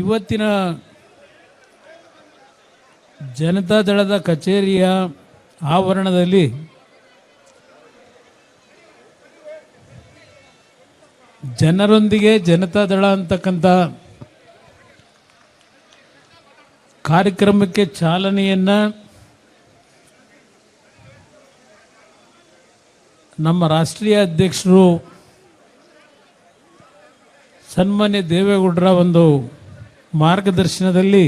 ಇವತ್ತಿನ ಜನತಾದಳದ ಕಚೇರಿಯ ಆವರಣದಲ್ಲಿ ಜನರೊಂದಿಗೆ ಜನತಾದಳ ಅಂತಕ್ಕಂಥ ಕಾರ್ಯಕ್ರಮಕ್ಕೆ ಚಾಲನೆಯನ್ನು ನಮ್ಮ ರಾಷ್ಟ್ರೀಯ ಅಧ್ಯಕ್ಷರು ಸನ್ಮಾನ್ಯ ದೇವೇಗೌಡರ ಒಂದು ಮಾರ್ಗದರ್ಶನದಲ್ಲಿ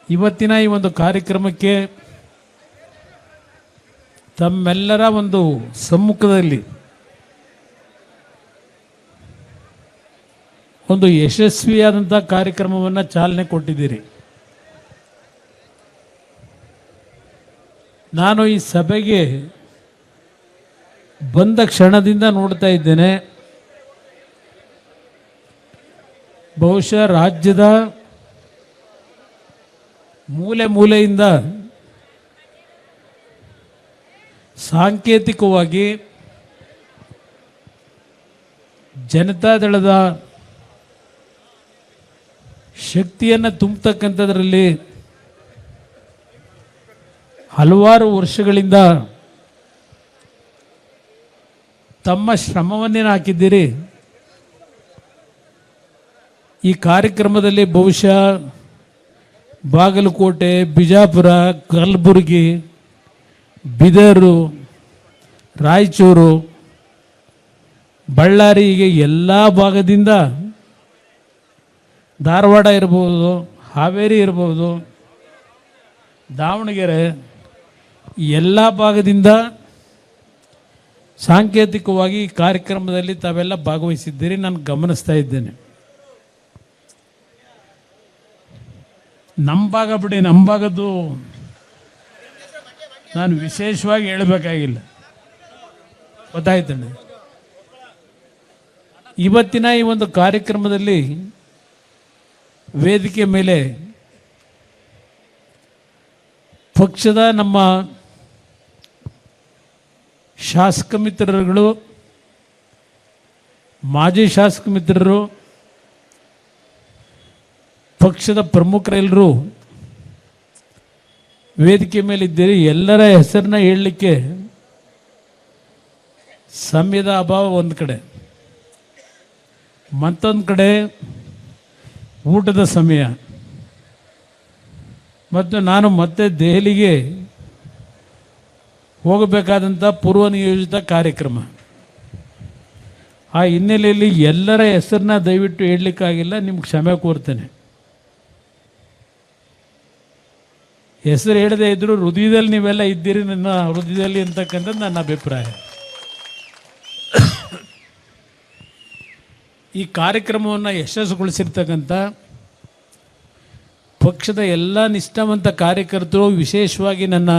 ಇವತ್ತಿನ ಈ ಒಂದು ಕಾರ್ಯಕ್ರಮಕ್ಕೆ ತಮ್ಮೆಲ್ಲರ ಒಂದು ಸಮ್ಮುಖದಲ್ಲಿ ಒಂದು ಯಶಸ್ವಿಯಾದಂಥ ಕಾರ್ಯಕ್ರಮವನ್ನು ಚಾಲನೆ ಕೊಟ್ಟಿದ್ದೀರಿ. ನಾನು ಈ ಸಭೆಗೆ ಬಂದ ಕ್ಷಣದಿಂದ ನೋಡ್ತಾ ಇದ್ದೇನೆ, ಬಹುಶಃ ರಾಜ್ಯದ ಮೂಲೆ ಮೂಲೆಯಿಂದ ಸಾಂಕೇತಿಕವಾಗಿ ಜನತಾದಳದ ಶಕ್ತಿಯನ್ನು ತುಂಬತಕ್ಕಂಥದ್ರಲ್ಲಿ ಹಲವಾರು ವರ್ಷಗಳಿಂದ ತಮ್ಮ ಶ್ರಮವನ್ನೇನು ಹಾಕಿದ್ದೀರಿ. ಈ ಕಾರ್ಯಕ್ರಮದಲ್ಲಿ ಬಹುಶಃ ಬಾಗಲಕೋಟೆ, ಬಿಜಾಪುರ, ಕಲಬುರಗಿ, ಬೀದರು, ರಾಯಚೂರು, ಬಳ್ಳಾರಿ, ಹೀಗೆ ಎಲ್ಲ ಭಾಗದಿಂದ, ಧಾರವಾಡ ಇರ್ಬೋದು, ಹಾವೇರಿ ಇರ್ಬೋದು, ದಾವಣಗೆರೆ, ಎಲ್ಲ ಭಾಗದಿಂದ ಸಾಂಕೇತಿಕವಾಗಿ ಈ ಕಾರ್ಯಕ್ರಮದಲ್ಲಿ ತಾವೆಲ್ಲ ಭಾಗವಹಿಸಿದ್ದೀರಿ. ನಾನು ಗಮನಿಸ್ತಾ ಇದ್ದೇನೆ. ನಮ್ಮ ಭಾಗ ಬಿಡಿ, ನಮ್ಮ ಭಾಗದ್ದು ನಾನು ವಿಶೇಷವಾಗಿ ಹೇಳಬೇಕಾಗಿಲ್ಲ, ಗೊತ್ತಾಯ್ತಣ್ಣ. ಇವತ್ತಿನ ಈ ಒಂದು ಕಾರ್ಯಕ್ರಮದಲ್ಲಿ ವೇದಿಕೆ ಮೇಲೆ ಪಕ್ಷದ ನಮ್ಮ ಶಾಸಕ ಮಿತ್ರರುಗಳು, ಮಾಜಿ ಶಾಸಕ ಮಿತ್ರರು, ಪಕ್ಷದ ಪ್ರಮುಖರೆಲ್ಲರೂ ವೇದಿಕೆ ಮೇಲಿದ್ದೀರಿ. ಎಲ್ಲರ ಹೆಸರನ್ನ ಹೇಳಲಿಕ್ಕೆ ಸಮಯದ ಅಭಾವ ಒಂದು ಕಡೆ, ಮತ್ತೊಂದು ಕಡೆ ಊಟದ ಸಮಯ, ಮತ್ತು ನಾನು ಮತ್ತೆ ದೆಹಲಿಗೆ ಹೋಗಬೇಕಾದಂಥ ಪೂರ್ವ ನಿಯೋಜಿತ ಕಾರ್ಯಕ್ರಮ. ಆ ಹಿನ್ನೆಲೆಯಲ್ಲಿ ಎಲ್ಲರ ಹೆಸರನ್ನ ದಯವಿಟ್ಟು ಹೇಳಲಿಕ್ಕಾಗಿಲ್ಲ, ನಿಮ್ಗೆ ಕ್ಷಮೆ ಕೋರ್ತೇನೆ. ಹೆಸರು ಹೇಳದೇ ಇದ್ದರೂ ಹೃದಯದಲ್ಲಿ ನೀವೆಲ್ಲ ಇದ್ದೀರಿ, ನನ್ನ ಹೃದಯದಲ್ಲಿ ಅಂತಕ್ಕಂಥದ್ದು ನನ್ನ ಅಭಿಪ್ರಾಯ. ಈ ಕಾರ್ಯಕ್ರಮವನ್ನು ಯಶಸ್ಸುಗೊಳಿಸಿರ್ತಕ್ಕಂಥ ಪಕ್ಷದ ಎಲ್ಲ ನಿಷ್ಠಾವಂತ ಕಾರ್ಯಕರ್ತರು, ವಿಶೇಷವಾಗಿ ನನ್ನ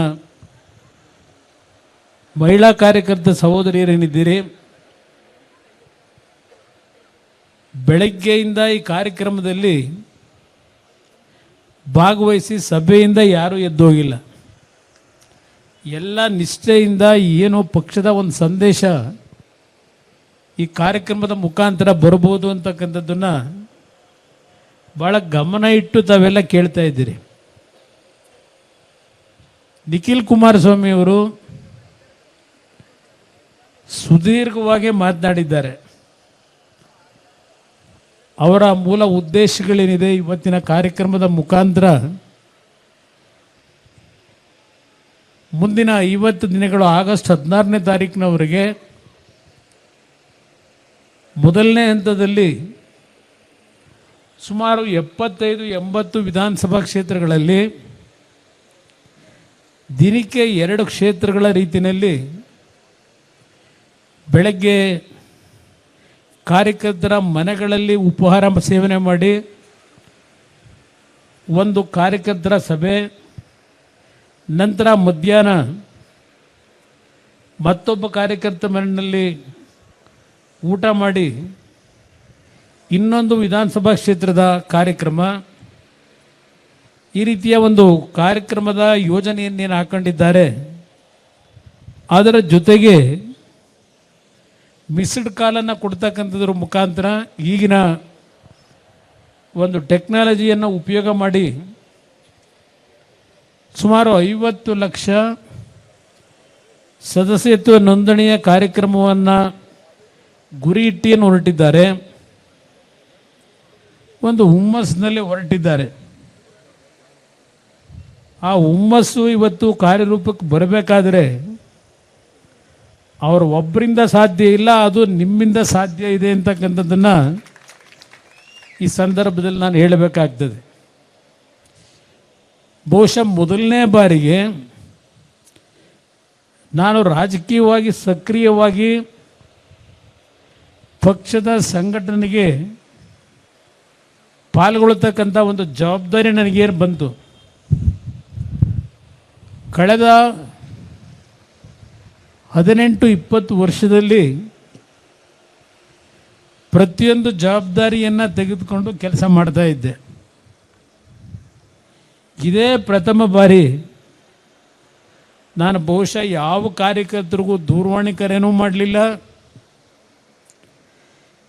ಮಹಿಳಾ ಕಾರ್ಯಕರ್ತ ಸಹೋದರಿಯರೇನಿದ್ದೀರಿ, ಬೆಳಗ್ಗೆಯಿಂದ ಈ ಕಾರ್ಯಕ್ರಮದಲ್ಲಿ ಭಾಗವಹಿಸಿ ಸಭೆಯಿಂದ ಯಾರೂ ಎದ್ದೋಗಿಲ್ಲ. ಎಲ್ಲ ನಿಷ್ಠೆಯಿಂದ ಏನೋ ಪಕ್ಷದ ಒಂದು ಸಂದೇಶ ಈ ಕಾರ್ಯಕ್ರಮದ ಮುಖಾಂತರ ಬರ್ಬೋದು ಅಂತಕ್ಕಂಥದ್ದನ್ನು ಭಾಳ ಗಮನ ಇಟ್ಟು ತಾವೆಲ್ಲ ಕೇಳ್ತಾ ಇದ್ದೀರಿ. ನಿಖಿಲ್ ಕುಮಾರಸ್ವಾಮಿ ಅವರು ಸುದೀರ್ಘವಾಗಿ ಮಾತನಾಡಿದ್ದಾರೆ. ಅವರ ಮೂಲ ಉದ್ದೇಶಗಳೇನಿದೆ, ಇವತ್ತಿನ ಕಾರ್ಯಕ್ರಮದ ಮುಖಾಂತರ ಮುಂದಿನ 50 ದಿನಗಳು, ಆಗಸ್ಟ್ 16ನೇ ತಾರೀಕಿನವರೆಗೆ ಮೊದಲನೇ ಹಂತದಲ್ಲಿ ಸುಮಾರು 75-80 ವಿಧಾನಸಭಾ ಕ್ಷೇತ್ರಗಳಲ್ಲಿ ದಿನಕ್ಕೆ 2 ಕ್ಷೇತ್ರಗಳ ರೀತಿಯಲ್ಲಿ ಬೆಳಗ್ಗೆ ಕಾರ್ಯಕರ್ತರ ಮನೆಗಳಲ್ಲಿ ಉಪಹಾರ ಸೇವನೆ ಮಾಡಿ ಒಂದು ಕಾರ್ಯಕರ್ತರ ಸಭೆ, ನಂತರ ಮಧ್ಯಾಹ್ನ ಮತ್ತೊಬ್ಬ ಕಾರ್ಯಕರ್ತ ಮನೆಯಲ್ಲಿ ಊಟ ಮಾಡಿ ಇನ್ನೊಂದು ವಿಧಾನಸಭಾ ಕ್ಷೇತ್ರದ ಕಾರ್ಯಕ್ರಮ, ಈ ರೀತಿಯ ಒಂದು ಕಾರ್ಯಕ್ರಮದ ಯೋಜನೆಯನ್ನೇನು ಹಾಕೊಂಡಿದ್ದಾರೆ. ಅದರ ಜೊತೆಗೆ ಮಿಸ್ಡ್ ಕಾಲನ್ನು ಕೊಡ್ತಕ್ಕಂಥದ್ರ ಮುಖಾಂತರ ಈಗಿನ ಒಂದು ಟೆಕ್ನಾಲಜಿಯನ್ನು ಉಪಯೋಗ ಮಾಡಿ ಸುಮಾರು 50 ಲಕ್ಷ ಸದಸ್ಯತ್ವ ನೋಂದಣಿಯ ಕಾರ್ಯಕ್ರಮವನ್ನು ಗುರಿ ಇಟ್ಟು ಹೊರಟಿದ್ದಾರೆ. ಒಂದು ಹುಮ್ಮಸ್ಸಿನಲ್ಲಿ ಹೊರಟಿದ್ದಾರೆ. ಆ ಹುಮ್ಮಸ್ಸು ಇವತ್ತು ಕಾರ್ಯರೂಪಕ್ಕೆ ಬರಬೇಕಾದ್ರೆ ಅವರು ಒಬ್ಬರಿಂದ ಸಾಧ್ಯ ಇಲ್ಲ, ಅದು ನಿಮ್ಮಿಂದ ಸಾಧ್ಯ ಇದೆ ಅಂತಕ್ಕಂಥದ್ದನ್ನು ಈ ಸಂದರ್ಭದಲ್ಲಿ ನಾನು ಹೇಳಬೇಕಾಗ್ತದೆ. ಬಹುಶಃ ಮೊದಲನೇ ಬಾರಿಗೆ ನಾನು ರಾಜಕೀಯವಾಗಿ ಸಕ್ರಿಯವಾಗಿ ಪಕ್ಷದ ಸಂಘಟನೆಗೆ ಪಾಲ್ಗೊಳ್ತಕ್ಕಂಥ ಒಂದು ಜವಾಬ್ದಾರಿ ನನಗೇನು ಬಂತು. ಕಳೆದ 18-20 ವರ್ಷದಲ್ಲಿ ಪ್ರತಿಯೊಂದು ಜವಾಬ್ದಾರಿಯನ್ನು ತೆಗೆದುಕೊಂಡು ಕೆಲಸ ಮಾಡ್ತಾ ಇದ್ದೆ. ಇದೇ ಪ್ರಥಮ ಬಾರಿ ನಾನು ಬಹುಶಃ ಯಾವ ಕಾರ್ಯಕರ್ತರಿಗೂ ದೂರವಾಣಿ ಕರೆನೂ ಮಾಡಲಿಲ್ಲ,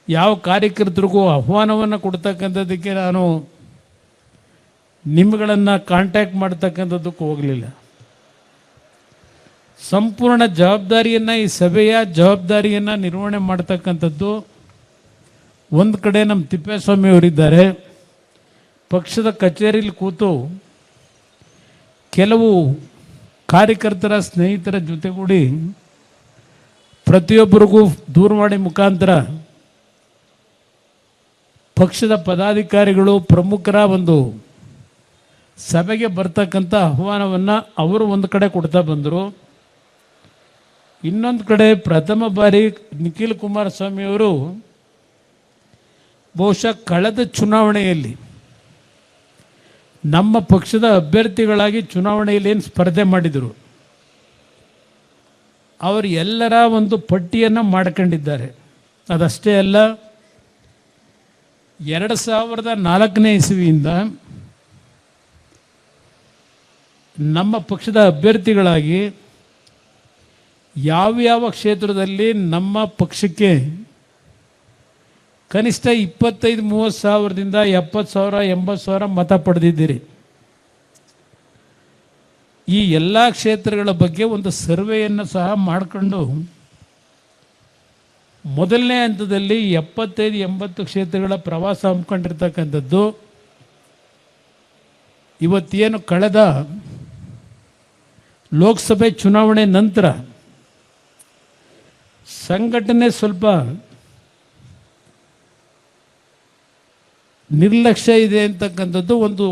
ಯಾವ ಕಾರ್ಯಕರ್ತರಿಗೂ ಆಹ್ವಾನವನ್ನು ಕೊಡ್ತಕ್ಕಂಥದ್ದಕ್ಕೆ ನಾನು ನಿಮ್ಮಗಳನ್ನು ಕಾಂಟ್ಯಾಕ್ಟ್ ಮಾಡ್ತಕ್ಕಂಥದ್ದಕ್ಕೆ ಹೋಗಲಿಲ್ಲ. ಸಂಪೂರ್ಣ ಜವಾಬ್ದಾರಿಯನ್ನು, ಈ ಸಭೆಯ ಜವಾಬ್ದಾರಿಯನ್ನು ನಿರ್ವಹಣೆ ಮಾಡ್ತಕ್ಕಂಥದ್ದು ಒಂದು ಕಡೆ ನಮ್ಮ ತಿಪ್ಪೇಸ್ವಾಮಿಯವರಿದ್ದಾರೆ. ಪಕ್ಷದ ಕಚೇರಿಯಲ್ಲಿ ಕೂತು ಕೆಲವು ಕಾರ್ಯಕರ್ತರ ಸ್ನೇಹಿತರ ಜೊತೆಗೂಡಿ ಪ್ರತಿಯೊಬ್ಬರಿಗೂ ದೂರವಾಣಿ ಮುಖಾಂತರ ಪಕ್ಷದ ಪದಾಧಿಕಾರಿಗಳು ಪ್ರಮುಖರ ಒಂದು ಸಭೆಗೆ ಬರ್ತಕ್ಕಂಥ ಆಹ್ವಾನವನ್ನು ಅವರು ಒಂದು ಕಡೆ ಕೊಡ್ತಾ ಬಂದರು. ಇನ್ನೊಂದು ಕಡೆ ಪ್ರಥಮ ಬಾರಿ ನಿಖಿಲ್ ಕುಮಾರಸ್ವಾಮಿಯವರು ಬಹುಶಃ ಕಳೆದ ಚುನಾವಣೆಯಲ್ಲಿ ನಮ್ಮ ಪಕ್ಷದ ಅಭ್ಯರ್ಥಿಗಳಾಗಿ ಚುನಾವಣೆಯಲ್ಲಿ ಏನು ಸ್ಪರ್ಧೆ ಮಾಡಿದರು, ಅವರು ಎಲ್ಲರ ಒಂದು ಪಟ್ಟಿಯನ್ನು ಮಾಡ್ಕೊಂಡಿದ್ದಾರೆ. ಅದಷ್ಟೇ ಅಲ್ಲ, 2004ನೇ ಇಸವಿಯಿಂದ ನಮ್ಮ ಪಕ್ಷದ ಅಭ್ಯರ್ಥಿಗಳಾಗಿ ಯಾವ್ಯಾವ ಕ್ಷೇತ್ರದಲ್ಲಿ ನಮ್ಮ ಪಕ್ಷಕ್ಕೆ ಕನಿಷ್ಠ 25-30 ಸಾವಿರದಿಂದ 70,000 80,000 ಮತ ಪಡೆದಿದ್ದೀರಿ. ಈ ಎಲ್ಲ ಕ್ಷೇತ್ರಗಳ ಬಗ್ಗೆ ಒಂದು ಸರ್ವೆಯನ್ನು ಸಹ ಮಾಡಿಕೊಂಡು ಮೊದಲನೇ ಹಂತದಲ್ಲಿ 75-80 ಕ್ಷೇತ್ರಗಳ ಪ್ರವಾಸ ಹಮ್ಮಿಕೊಂಡಿರ್ತಕ್ಕಂಥದ್ದು. ಇವತ್ತೇನು ಕಳೆದ ಲೋಕಸಭೆ ಚುನಾವಣೆ ನಂತರ ಸಂಘಟನೆ ಸ್ವಲ್ಪ ನಿರ್ಲಕ್ಷ್ಯ ಇದೆ ಅಂತಕ್ಕಂಥದ್ದು ಒಂದು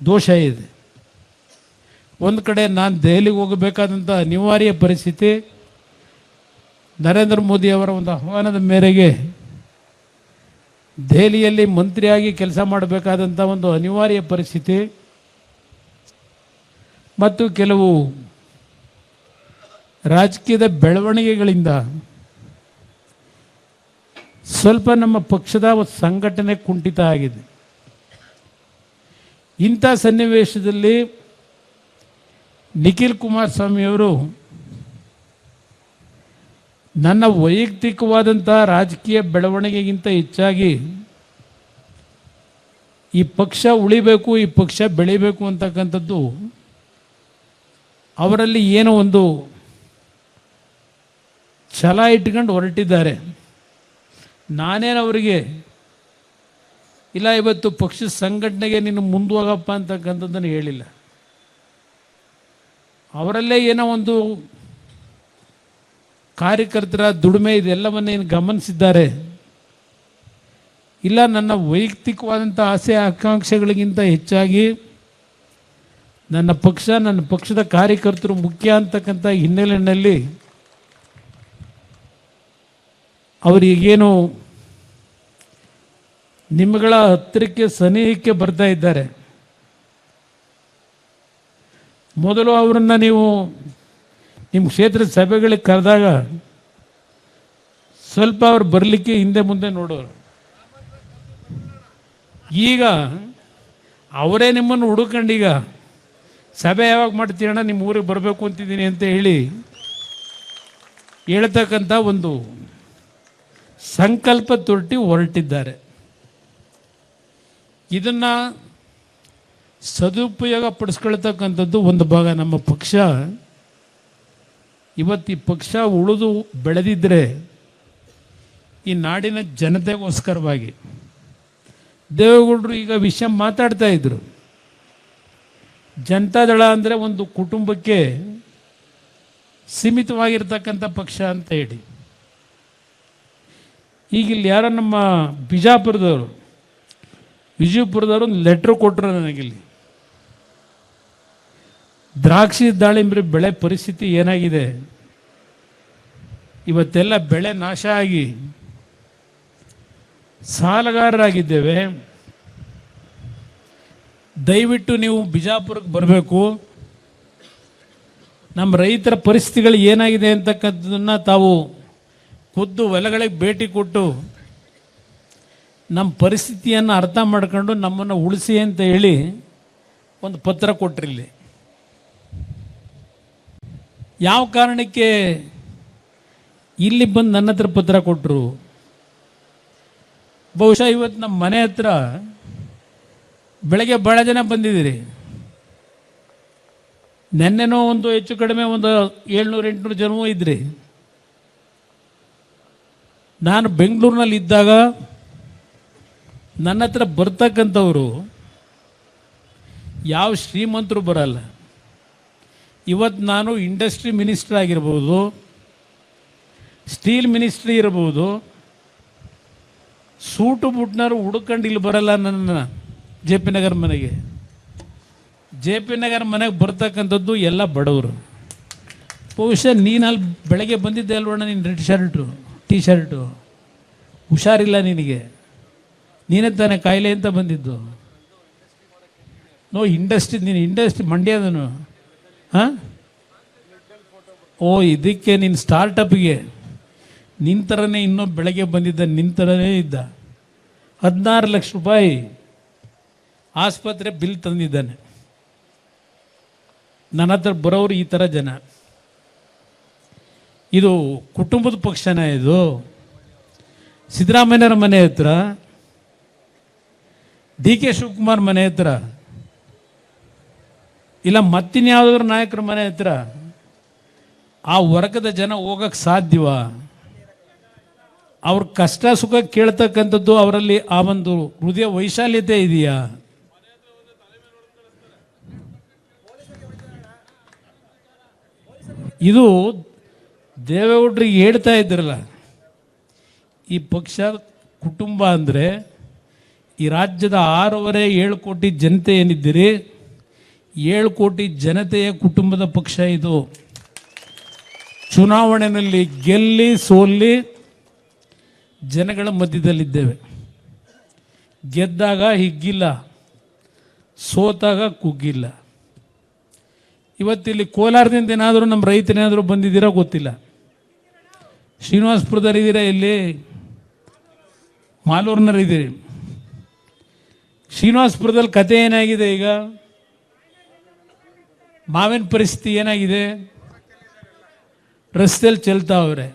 ದೋಷ ಇದೆ. ಒಂದು ಕಡೆ ನಾನು ದೆಹಲಿಗೆ ಹೋಗಬೇಕಾದಂಥ ಅನಿವಾರ್ಯ ಪರಿಸ್ಥಿತಿ, ನರೇಂದ್ರ ಮೋದಿಯವರ ಒಂದು ಆಹ್ವಾನದ ಮೇರೆಗೆ ದೆಹಲಿಯಲ್ಲಿ ಮಂತ್ರಿಯಾಗಿ ಕೆಲಸ ಮಾಡಬೇಕಾದಂಥ ಒಂದು ಅನಿವಾರ್ಯ ಪರಿಸ್ಥಿತಿ ಮತ್ತು ಕೆಲವು ರಾಜಕೀಯದ ಬೆಳವಣಿಗೆಗಳಿಂದ ಸ್ವಲ್ಪ ನಮ್ಮ ಪಕ್ಷದ ಸಂಘಟನೆ ಕುಂಠಿತ ಆಗಿದೆ. ಇಂಥ ಸನ್ನಿವೇಶದಲ್ಲಿ ನಿಖಿಲ್ ಕುಮಾರಸ್ವಾಮಿಯವರು ನನ್ನ ವೈಯಕ್ತಿಕವಾದಂಥ ರಾಜಕೀಯ ಬೆಳವಣಿಗೆಗಿಂತ ಹೆಚ್ಚಾಗಿ ಈ ಪಕ್ಷ ಉಳಿಬೇಕು, ಈ ಪಕ್ಷ ಬೆಳಿಬೇಕು ಅಂತಕ್ಕಂಥದ್ದು ಅವರಲ್ಲಿ ಏನೋ ಒಂದು ಛಲ ಇಟ್ಕೊಂಡು ಹೊರಟಿದ್ದಾರೆ. ನಾನೇನು ಅವರಿಗೆ ಇಲ್ಲ ಇವತ್ತು ಪಕ್ಷದ ಸಂಘಟನೆಗೆ ನೀನು ಮುಂದುವಗಪ್ಪ ಅಂತಕ್ಕಂಥದ್ದನ್ನು ಹೇಳಿಲ್ಲ. ಅವರಲ್ಲೇ ಏನೋ ಒಂದು ಕಾರ್ಯಕರ್ತರ ದುಡಿಮೆ ಇದೆಲ್ಲವನ್ನೇನು ಗಮನಿಸಿದ್ದಾರೆ. ಇಲ್ಲ ನನ್ನ ವೈಯಕ್ತಿಕವಾದಂಥ ಆಸೆ ಆಕಾಂಕ್ಷೆಗಳಿಗಿಂತ ಹೆಚ್ಚಾಗಿ ನನ್ನ ಪಕ್ಷ, ನನ್ನ ಪಕ್ಷದ ಕಾರ್ಯಕರ್ತರು ಮುಖ್ಯ ಅಂತಕ್ಕಂಥ ಹಿನ್ನೆಲೆಯಲ್ಲಿ ಅವರಿಗೇನು ನಿಮ್ಮಗಳ ಹತ್ತಿರಕ್ಕೆ ಸನಿಹಕ್ಕೆ ಬರ್ತಾ ಇದ್ದಾರೆ. ಮೊದಲು ಅವರನ್ನು ನೀವು ನಿಮ್ಮ ಕ್ಷೇತ್ರದ ಸಭೆಗಳಿಗೆ ಕರೆದಾಗ ಸ್ವಲ್ಪ ಅವ್ರು ಬರಲಿಕ್ಕೆ ಹಿಂದೆ ಮುಂದೆ ನೋಡೋರು. ಈಗ ಅವರೇ ನಿಮ್ಮನ್ನು ಹುಡುಕಂಡೀಗ ಸಭೆ ಯಾವಾಗ ಮಾಡ್ತೀರಣ್ಣ, ನಿಮ್ಮ ಊರಿಗೆ ಬರಬೇಕು ಅಂತಿದ್ದೀನಿ ಅಂತ ಹೇಳ್ತಕ್ಕಂಥ ಒಂದು ಸಂಕಲ್ಪ ತೊಟ್ಟಿ ಹೊರಟಿದ್ದಾರೆ. ಇದನ್ನು ಸದುಪಯೋಗ ಪಡಿಸ್ಕೊಳ್ತಕ್ಕಂಥದ್ದು ಒಂದು ಭಾಗ. ನಮ್ಮ ಪಕ್ಷ ಇವತ್ತು ಈ ಪಕ್ಷ ಉಳಿದು ಬೆಳೆದಿದ್ದರೆ ಈ ನಾಡಿನ ಜನತೆಗೋಸ್ಕರವಾಗಿ. ದೇವೇಗೌಡರು ಈಗ ವಿಷಯ ಮಾತಾಡ್ತಾ ಇದ್ರು, ಜನತಾದಳ ಅಂದರೆ ಒಂದು ಕುಟುಂಬಕ್ಕೆ ಸೀಮಿತವಾಗಿರ್ತಕ್ಕಂಥ ಪಕ್ಷ ಅಂತ ಹೇಳಿ. ಈಗ ಇಲ್ಲಿ ಯಾರೋ ನಮ್ಮ ಬಿಜಾಪುರದವರು ವಿಜಯಪುರದವರು ಒಂದು ಲೆಟ್ರ್ ಕೊಟ್ಟರು ನನಗಿಲ್ಲಿ. ದ್ರಾಕ್ಷಿ ದಾಳಿಂಬೆ ಬೆಳೆ ಪರಿಸ್ಥಿತಿ ಏನಾಗಿದೆ, ಇವತ್ತೆಲ್ಲ ಬೆಳೆ ನಾಶ ಆಗಿ ಸಾಲಗಾರರಾಗಿದ್ದೇವೆ, ದಯವಿಟ್ಟು ನೀವು ಬಿಜಾಪುರಕ್ಕೆ ಬರಬೇಕು, ನಮ್ಮ ರೈತರ ಪರಿಸ್ಥಿತಿಗಳು ಏನಾಗಿದೆ ಅಂತಕ್ಕಂಥದ್ದನ್ನು ತಾವು ಖುದ್ದು ಹೊಲಗಳಿಗೆ ಭೇಟಿ ಕೊಟ್ಟು ನಮ್ಮ ಪರಿಸ್ಥಿತಿಯನ್ನು ಅರ್ಥ ಮಾಡ್ಕೊಂಡು ನಮ್ಮನ್ನು ಉಳಿಸಿ ಅಂತ ಹೇಳಿ ಒಂದು ಪತ್ರ ಕೊಟ್ಟರಿಲ್ಲಿ. ಯಾವ ಕಾರಣಕ್ಕೆ ಇಲ್ಲಿ ಬಂದು ನನ್ನ ಹತ್ರ ಪತ್ರ ಕೊಟ್ಟರು? ಬಹುಶಃ ಇವತ್ತು ನಮ್ಮ ಮನೆ ಹತ್ರ ಬೆಳಗ್ಗೆ ಭಾಳ ಜನ ಬಂದಿದ್ದೀರಿ. ನೆನ್ನೆನೋ ಒಂದು ಹೆಚ್ಚು ಕಡಿಮೆ ಒಂದು 700-800 ಜನವೂ ಇದ್ರಿ. ನಾನು ಬೆಂಗಳೂರಿನಲ್ಲಿ ಇದ್ದಾಗ ನನ್ನ ಹತ್ರ ಬರ್ತಕ್ಕಂಥವರು ಯಾವ ಶ್ರೀಮಂತರು ಬರಲ್ಲ. ಇವತ್ತು ನಾನು ಇಂಡಸ್ಟ್ರಿ ಮಿನಿಸ್ಟರ್ ಆಗಿರ್ಬೋದು, ಸ್ಟೀಲ್ ಮಿನಿಸ್ಟ್ರಿ ಇರ್ಬೋದು, ಸೂಟು ಬುಟ್ನರು ಹುಡ್ಕೊಂಡು ಇಲ್ಲಿ ಬರಲ್ಲ. ನನ್ನ ಜೆ ಪಿ ನಗರ ಮನೆಗೆ ಮನೆಗೆ ಬರ್ತಕ್ಕಂಥದ್ದು ಎಲ್ಲ ಬಡವರು. ಬಹುಶಃ ನೀನು ಅಲ್ಲಿ ಬೆಳಗ್ಗೆ ಬಂದಿದ್ದೆ ಅಲ್ವಣ್ಣ, ನೀನು ರೆಡ್ ಶರ್ಟು ಟೀ ಶರ್ಟು, ಹುಷಾರಿಲ್ಲ ನಿನಗೆ, ನೀನೇ ತಾನೇ ಕಾಯಿಲೆ ಅಂತ ಬಂದಿದ್ದು. ನೀನು ಇಂಡಸ್ಟ್ರಿ ಮಂಡ್ಯದನು. ಹಾಂ, ಇದಕ್ಕೆ ನೀನು ಸ್ಟಾರ್ಟಪ್ಗೆ ನಿನ್ನ ಥರನೇ ಇನ್ನೂ ಬೆಳಗ್ಗೆ ಬಂದಿದ್ದ, ನಿನ್ನ ಥರನೇ ಇದ್ದ. 16 ಲಕ್ಷ ರೂಪಾಯಿ ಆಸ್ಪತ್ರೆ ಬಿಲ್ ತಂದಿದ್ದಾನೆ. ನನ್ನ ಹತ್ರ ಬರೋರು ಈ ಥರ ಜನ. ಇದು ಕುಟುಂಬದ ಪಕ್ಷನ? ಇದು ಸಿದ್ದರಾಮಯ್ಯರ ಮನೆ ಹತ್ರ, ಡಿ ಕೆ ಶಿವಕುಮಾರ್ ಮನೆ ಹತ್ರ, ಇಲ್ಲ ಮತ್ತಿನ್ಯಾವುದಾದ್ರು ನಾಯಕರ ಮನೆ ಹತ್ರ ಆ ವರ್ಗದ ಜನ ಹೋಗಕ್ಕೆ ಸಾಧ್ಯವಾ? ಅವ್ರ ಕಷ್ಟ ಸುಖ ಕೇಳ್ತಕ್ಕಂಥದ್ದು ಅವರಲ್ಲಿ ಆ ಒಂದು ಹೃದಯ ವೈಶಾಲ್ಯತೆ ಇದೆಯಾ? ಇದು ದೇವೇಗೌಡರಿಗೆ ಹೇಳ್ತಾ ಇದ್ರಲ್ಲ, ಈ ಪಕ್ಷ ಕುಟುಂಬ ಅಂದರೆ ಈ ರಾಜ್ಯದ 6.5-7 ಕೋಟಿ ಜನತೆ ಏನಿದ್ದೀರಿ, 7 ಕೋಟಿ ಜನತೆಯ ಕುಟುಂಬದ ಪಕ್ಷ ಇದು. ಚುನಾವಣೆಯಲ್ಲಿ ಗೆಲ್ಲಿ ಸೋಲ್ಲಿ ಜನಗಳ ಮಧ್ಯದಲ್ಲಿದ್ದೇವೆ. ಗೆದ್ದಾಗ ಹಿಗ್ಗಿಲ್ಲ, ಸೋತಾಗ ಕುಗ್ಗಿಲ್ಲ. ಇವತ್ತಿಲ್ಲಿ ಕೋಲಾರದಿಂದ ಏನಾದರೂ ನಮ್ಮ ರೈತನೇನಾದರೂ ಬಂದಿದ್ದೀರಾ ಗೊತ್ತಿಲ್ಲ. ಶ್ರೀನಿವಾಸಪುರದಲ್ಲಿದ್ದೀರಾ, ಇಲ್ಲಿ ಮಾಲೂರಿನಲ್ಲಿದ್ದೀರಿ. ಶ್ರೀನಿವಾಸಪುರದಲ್ಲಿ ಕತೆ ಏನಾಗಿದೆ? ಈಗ ಮಾವಿನ ಪರಿಸ್ಥಿತಿ ಏನಾಗಿದೆ? ರಸ್ತೆಯಲ್ಲಿ ಚೆಲ್ತಾವ್ರೆ.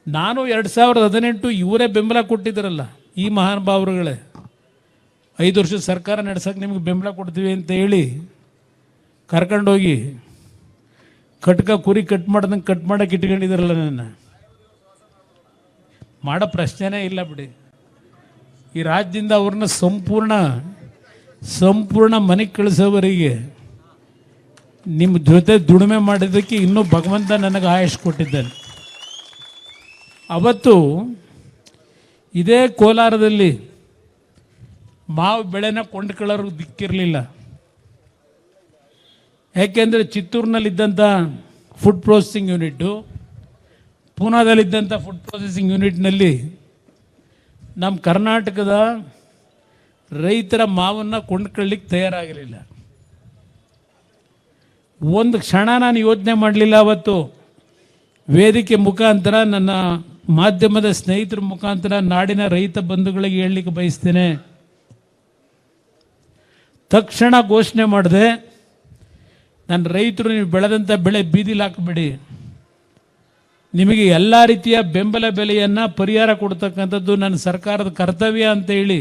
ನಾನು 2018 ಇವರೇ ಬೆಂಬಲ ಕೊಟ್ಟಿದ್ದರಲ್ಲ, ಈ ಮಹಾನುಭಾವರುಗಳೇ, 5 ವರ್ಷ ಸರ್ಕಾರ ನಡೆಸೋಕೆ ನಿಮಗೆ ಬೆಂಬಲ ಕೊಡ್ತೀವಿ ಅಂತ ಹೇಳಿ ಕರ್ಕೊಂಡೋಗಿ ಕಟ್ಕ ಕುರಿ ಕಟ್ ಮಾಡ್ದಂಗೆ ಕಟ್ ಮಾಡೋಕೆ ಇಟ್ಕೊಂಡಿದ್ದಾರಲ್ಲ. ನನ್ನ ಮಾಡೋ ಪ್ರಶ್ನೆನೇ ಇಲ್ಲ ಬಿಡಿ. ಈ ರಾಜ್ಯದಿಂದ ಅವ್ರನ್ನ ಸಂಪೂರ್ಣ ಮನೆಗೆ ಕಳಿಸೋವರೆಗೆ ನಿಮ್ಮ ಜೊತೆ ದುಡಿಮೆ ಮಾಡಿದ್ದಕ್ಕೆ ಇನ್ನೂ ಭಗವಂತ ನನಗೆ ಆಯುಷ್ ಕೊಟ್ಟಿದ್ದಾನೆ. ಅವತ್ತು ಇದೇ ಕೋಲಾರದಲ್ಲಿ ಮಾವು ಬೆಳೆನ ಕೊಂಡ್ಕೊಳ್ಳೋರು ದಿಕ್ಕಿರಲಿಲ್ಲ. ಯಾಕೆಂದರೆ ಚಿತ್ತೂರಿನಲ್ಲಿದ್ದಂಥ ಫುಡ್ ಪ್ರೊಸೆಸಿಂಗ್ ಯೂನಿಟ್ಟು, ಪೂನಾದಲ್ಲಿದ್ದಂಥ ಫುಡ್ ಪ್ರೊಸೆಸಿಂಗ್ ಯೂನಿಟ್ನಲ್ಲಿ ನಮ್ಮ ಕರ್ನಾಟಕದ ರೈತರ ಮಾವನ್ನು ಕೊಂಡ್ಕೊಳ್ಳಿಕ್ಕೆ ತಯಾರಾಗಲಿಲ್ಲ. ಒಂದು ಕ್ಷಣ ನಾನು ಯೋಚನೆ ಮಾಡಲಿಲ್ಲ. ಅವತ್ತು ವೇದಿಕೆ ಮುಖಾಂತರ, ನನ್ನ ಮಾಧ್ಯಮದ ಸ್ನೇಹಿತರ ಮುಖಾಂತರ ನಾಡಿನ ರೈತ ಬಂಧುಗಳಿಗೆ ಹೇಳಲಿಕ್ಕೆ ಬಯಸ್ತೇನೆ, ತಕ್ಷಣ ಘೋಷಣೆ ಮಾಡಿದೆ, ನನ್ನ ರೈತರು ನೀವು ಬೆಳೆದಂಥ ಬೆಳೆ ಬೀದಿಲಿ ಹಾಕಬೇಡಿ, ನಿಮಗೆ ಎಲ್ಲ ರೀತಿಯ ಬೆಂಬಲ ಬೆಲೆಯನ್ನು ಪರಿಹಾರ ಕೊಡ್ತಕ್ಕಂಥದ್ದು ನನ್ನ ಸರ್ಕಾರದ ಕರ್ತವ್ಯ ಅಂತ ಹೇಳಿ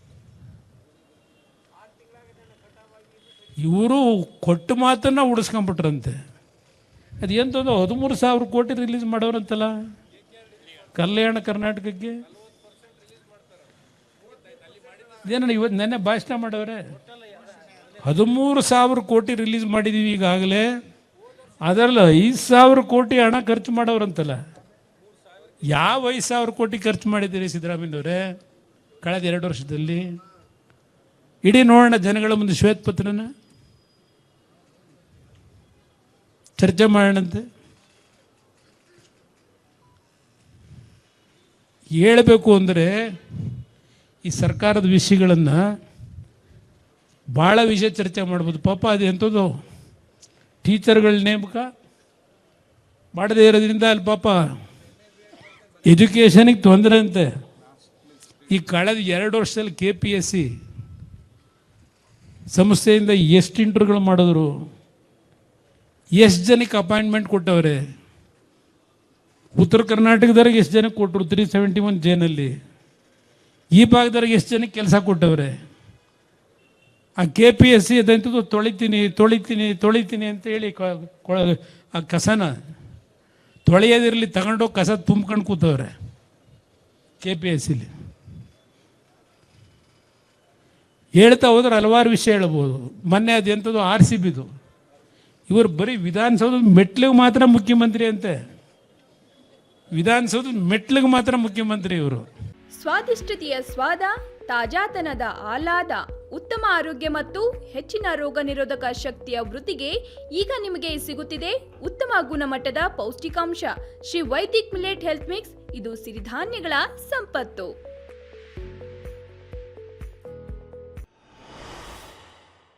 ಇವರು ಕೊಟ್ಟು ಮಾತನ್ನು ಉಳಿಸ್ಕೊಂಬಿಟ್ರಂತೆ. ಅದು ಎಂಥದ್ದು 13,000 ಕೋಟಿ ರಿಲೀಸ್ ಮಾಡೋರಂತಲ್ಲ ಕಲ್ಯಾಣ ಕರ್ನಾಟಕಕ್ಕೆ. ಇದೇನ ಇವತ್ತು ನೆನ್ನೆ ಭಾಷಣ ಮಾಡವ್ರೆ. 13,000 ಕೋಟಿ ರಿಲೀಸ್ ಮಾಡಿದ್ದೀವಿ ಈಗಾಗಲೇ, ಅದರಲ್ಲಿ 5,000 ಕೋಟಿ ಹಣ ಖರ್ಚು ಮಾಡೋರಂತಲ್ಲ. ಯಾವ 5,000 ಕೋಟಿ ಖರ್ಚು ಮಾಡಿದ್ದೀರಿ ಸಿದ್ದರಾಮಯ್ಯನವರೇ ಕಳೆದ 2 ವರ್ಷದಲ್ಲಿ? ಇಡೀ ನೋಡೋಣ ಜನಗಳ ಮುಂದೆ ಶ್ವೇತಪತ್ರನ ಚರ್ಚೆ ಮಾಡೋಣಂತೆ. ಹೇಳಬೇಕು ಅಂದರೆ ಈ ಸರ್ಕಾರದ ವಿಷಯಗಳನ್ನು ಭಾಳ ವಿಷಯ ಚರ್ಚೆ ಮಾಡ್ಬೋದು. ಪಾಪ ಅದು ಎಂಥದ್ದು ಟೀಚರ್ಗಳ ನೇಮಕ ಮಾಡದೇ ಇರೋದ್ರಿಂದ ಅಲ್ಲಿ ಪಾಪ ಎಜುಕೇಷನಿಗೆ ತೊಂದರೆ ಅಂತೆ. ಈ ಕಳೆದ 2 ವರ್ಷದಲ್ಲಿ KPSC ಸಂಸ್ಥೆಯಿಂದ ಎಷ್ಟು ಇಂಟರ್ವ್ಯೂಗಳು ಮಾಡಿದ್ರು, ಎಷ್ಟು ಜನಕ್ಕೆ ಅಪಾಯಿಂಟ್ಮೆಂಟ್ ಕೊಟ್ಟವ್ರೆ, ಉತ್ತರ ಕರ್ನಾಟಕದವ್ರಿಗೆ ಎಷ್ಟು ಜನಕ್ಕೆ ಕೊಟ್ಟರು 371 ಜೇನಲ್ಲಿ, ಈ ಭಾಗದವ್ರಿಗೆ ಎಷ್ಟು ಜನಕ್ಕೆ ಕೆಲಸ ಕೊಟ್ಟವ್ರೆ. ಆ KPSC ಅದಂಥದ್ದು ತೊಳಿತೀನಿ ಅಂತ ಹೇಳಿ ಆ ಕಸನ ತೊಳೆಯೋದಿರಲಿ ತಗೊಂಡೋಗಿ ಕಸ ತುಂಬ್ಕೊಂಡು ಕೂತವ್ರೆ KPSCಲಿ. ಹೇಳ್ತಾ ಹೋದ್ರೆ ಹಲವಾರು ವಿಷಯ ಹೇಳ್ಬೋದು. ಮೊನ್ನೆ ಅದು ಎಂಥದ್ದು RCBದು, ಇವರು ಬರೀ ವಿಧಾನಸೌಧದ ಮೆಟ್ಲಿಗೆ ಮಾತ್ರ ಮುಖ್ಯಮಂತ್ರಿ ಅಂತೆ. ವಿಧಾನಸೌಧದ ಮೆಟ್ಲಿಗೆ ಮಾತ್ರ ಮುಖ್ಯಮಂತ್ರಿ ಇವರು. ಸ್ವಾದಿಷ್ಟತೆಯ ಸ್ವಾದ, ತಾಜಾತನದ ಆಹ್ಲಾದ, ಉತ್ತಮ ಆರೋಗ್ಯ ಮತ್ತು ಹೆಚ್ಚಿನ ರೋಗ ನಿರೋಧಕ ಶಕ್ತಿಯ ವೃದ್ಧಿಗೆ ಈಗ ನಿಮಗೆ ಸಿಗುತ್ತಿದೆ ಉತ್ತಮ ಗುಣಮಟ್ಟದ ಪೌಷ್ಟಿಕಾಂಶ Shri Vaidik millet health mix. ಇದು ಸಿರಿಧಾನ್ಯಗಳ ಸಂಪತ್ತು.